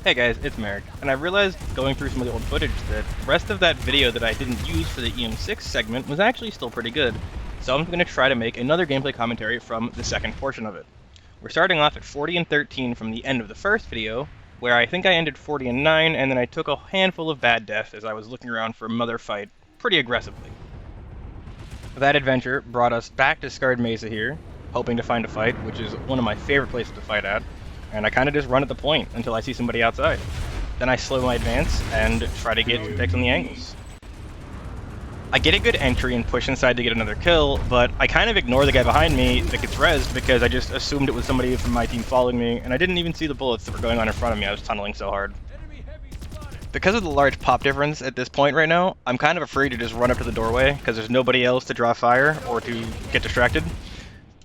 Hey guys, it's Merrick, and I realized going through some of the old footage that the rest of that video that I didn't use for the EM6 segment was actually still pretty good. So I'm going to try to make another gameplay commentary from the second portion of it. We're starting off at 40 and 13 from the end of the first video, where I think I ended 40 and 9, and then I took a handful of bad deaths as I was looking around for a mother fight pretty aggressively. That adventure brought us back to Scarred Mesa here, hoping to find a fight, which is one of my favorite places to fight at. And I kind of just run at the point until I see somebody outside. Then I slow my advance and try to get picks on the angles. I get a good entry and push inside to get another kill, but I kind of ignore the guy behind me that gets rezzed because I just assumed it was somebody from my team following me, and I didn't even see the bullets that were going on in front of me. I was tunneling so hard. Because of the large pop difference at this point right now, I'm kind of afraid to just run up to the doorway because there's nobody else to draw fire or to get distracted.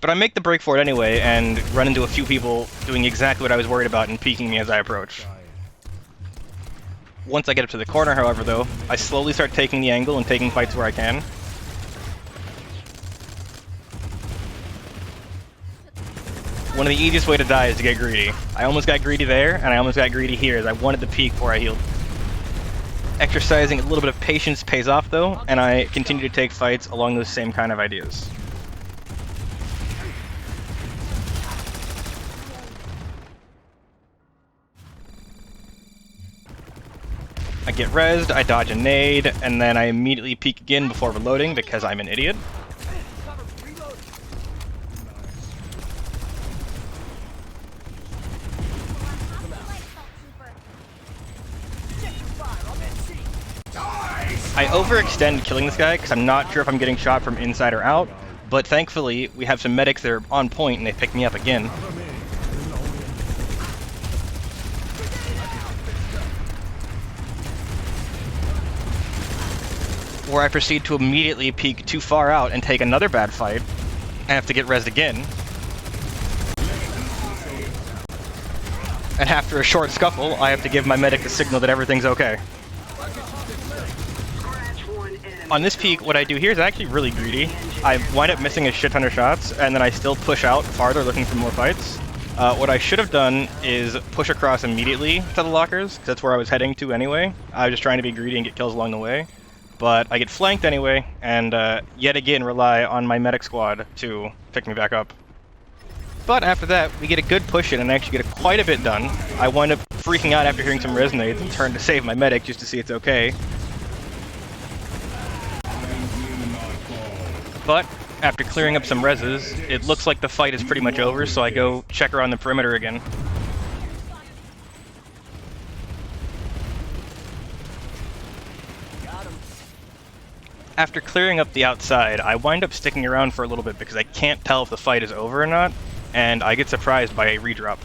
But I make the break for it anyway, and run into a few people doing exactly what I was worried about and peeking me as I approach. Once I get up to the corner, however, though, I slowly start taking the angle and taking fights where I can. One of the easiest way to die is to get greedy. I almost got greedy there, and I almost got greedy here as I wanted to peek before I healed. Exercising a little bit of patience pays off, though, and I continue to take fights along those same kind of ideas. I get rezzed, I dodge a nade, and then I immediately peek again before reloading because I'm an idiot. I overextend killing this guy because I'm not sure if I'm getting shot from inside or out, but thankfully we have some medics that are on point and they pick me up again. Where I proceed to immediately peek too far out and take another bad fight. I have to get rezzed again. And after a short scuffle, I have to give my medic the signal that everything's okay. On this peak, what I do here is actually really greedy. I wind up missing a shit ton of shots, and then I still push out farther looking for more fights. What I should have done is push across immediately to the lockers, because that's where I was heading to anyway. I was just trying to be greedy and get kills along the way. But I get flanked anyway, and yet again rely on my medic squad to pick me back up. But after that, we get a good push in and actually get quite a bit done. I wind up freaking out after hearing some resonates and turn to save my medic just to see it's okay. But after clearing up some reses, it looks like the fight is pretty much over, so I go check around the perimeter again. After clearing up the outside, I wind up sticking around for a little bit because I can't tell if the fight is over or not, and I get surprised by a redrop.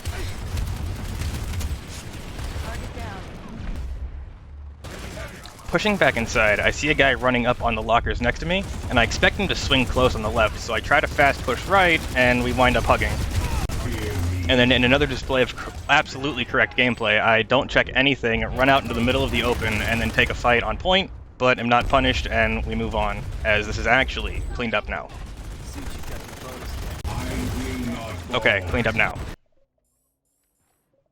Pushing back inside, I see a guy running up on the lockers next to me, and I expect him to swing close on the left, so I try to fast push right, and we wind up hugging. And then in another display of absolutely correct gameplay, I don't check anything, run out into the middle of the open, and then take a fight on point, but am not punished, and we move on, as this is actually cleaned up now. Okay, cleaned up now.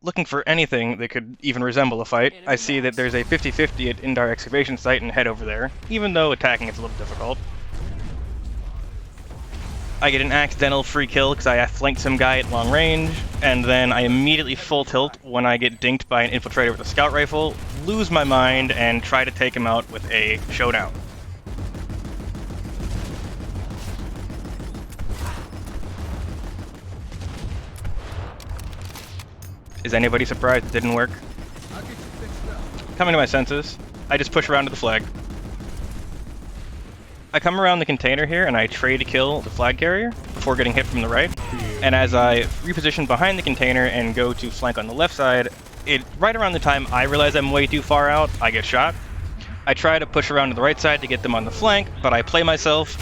Looking for anything that could even resemble a fight, I see that there's a 50-50 at Indar excavation site and head over there, even though attacking is a little difficult. I get an accidental free kill because I flanked some guy at long range, and then I immediately full tilt when I get dinked by an infiltrator with a scout rifle, lose my mind, and try to take him out with a showdown. Is anybody surprised it didn't work? Coming to my senses, I just push around to the flag. I come around the container here and I trade to kill the flag carrier before getting hit from the right. And as I reposition behind the container and go to flank on the left side, right around the time I realize I'm way too far out, I get shot. I try to push around to the right side to get them on the flank, but I play myself,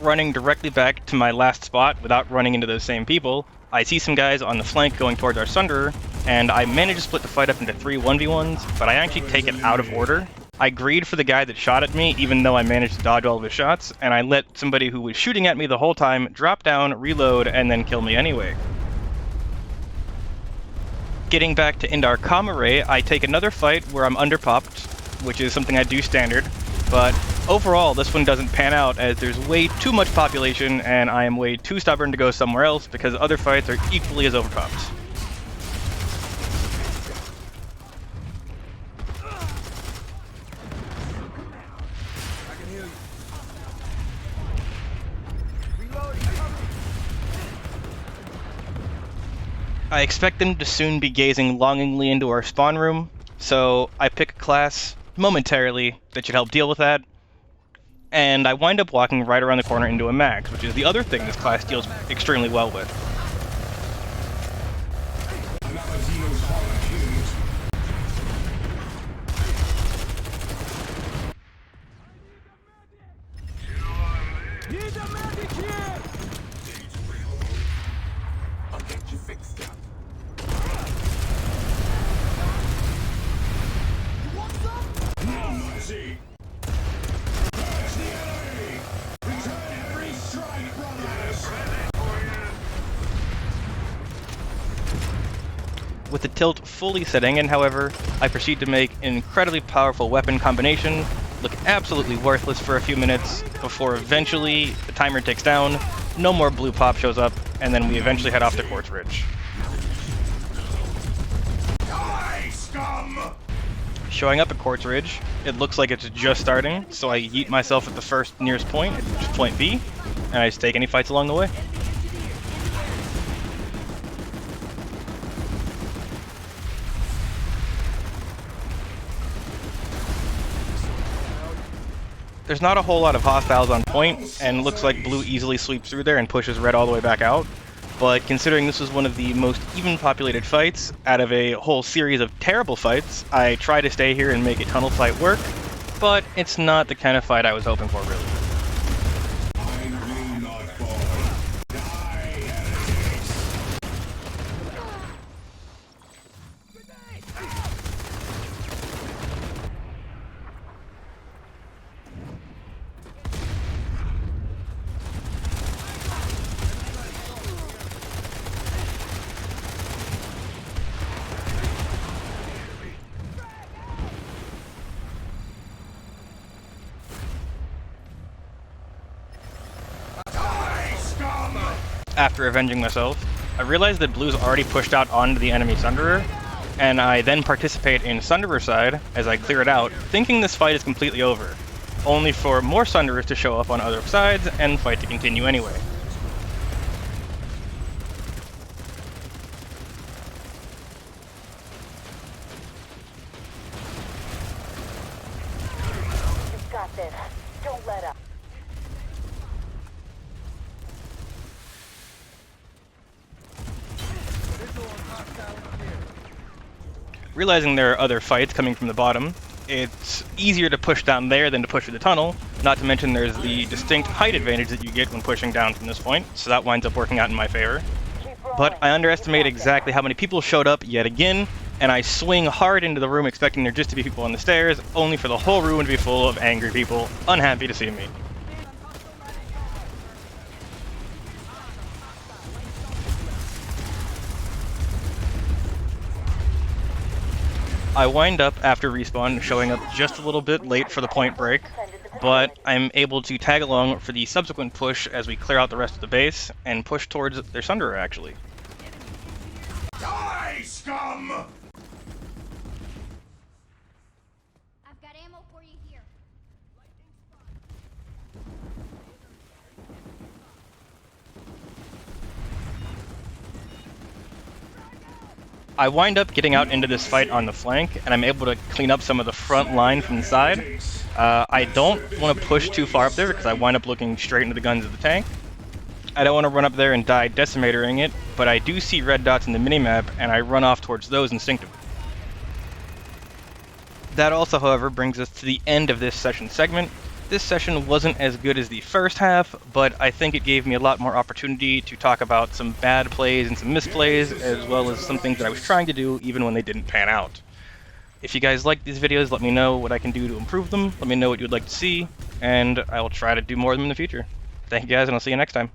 running directly back to my last spot without running into those same people. I see some guys on the flank going towards our Sunderer, and I manage to split the fight up into 3 1v1s, but I actually take it out of order. I greed for the guy that shot at me, even though I managed to dodge all of his shots, and I let somebody who was shooting at me the whole time drop down, reload, and then kill me anyway. Getting back to Indar Kamare, I take another fight where I'm underpopped, which is something I do standard, but overall this one doesn't pan out as there's way too much population and I am way too stubborn to go somewhere else because other fights are equally as overpopped. I expect them to soon be gazing longingly into our spawn room, so I pick a class momentarily that should help deal with that, and I wind up walking right around the corner into a max, which is the other thing this class deals extremely well with. With the tilt fully setting in, however, I proceed to make an incredibly powerful weapon combination, look absolutely worthless for a few minutes, before eventually the timer ticks down, no more blue pop shows up, and then we eventually head off to Quartz Ridge. Die, scum! Showing up at Quartz Ridge, it looks like it's just starting, so I yeet myself at the first nearest point, which is point B, and I just take any fights along the way. There's not a whole lot of hostiles on point, and it looks like blue easily sweeps through there and pushes red all the way back out. But considering this was one of the most even populated fights out of a whole series of terrible fights, I try to stay here and make a tunnel fight work, but it's not the kind of fight I was hoping for, really. After avenging myself, I realized that blue's already pushed out onto the enemy Sunderer, and I then participate in Sunderer's side as I clear it out, thinking this fight is completely over, only for more Sunderers to show up on other sides and the fight to continue anyway. You've got this. Don't let up. Realizing there are other fights coming from the bottom, it's easier to push down there than to push through the tunnel, not to mention there's the distinct height advantage that you get when pushing down from this point, so that winds up working out in my favor. But I underestimate exactly how many people showed up yet again, and I swing hard into the room expecting there just to be people on the stairs, only for the whole room to be full of angry people, unhappy to see me. I wind up, after respawn, showing up just a little bit late for the point break, but I'm able to tag along for the subsequent push as we clear out the rest of the base, and push towards their Sunderer, actually. Die, scum! I've got ammo for you here. I wind up getting out into this fight on the flank, and I'm able to clean up some of the front line from the side. I don't want to push too far up there because I wind up looking straight into the guns of the tank. I don't want to run up there and die decimatering it, but I do see red dots in the minimap, and I run off towards those instinctively. That also, however, brings us to the end of this session segment. This session wasn't as good as the first half, but I think it gave me a lot more opportunity to talk about some bad plays and some misplays, as well as some things that I was trying to do even when they didn't pan out. If you guys like these videos, let me know what I can do to improve them, let me know what you'd like to see, and I will try to do more of them in the future. Thank you guys, and I'll see you next time.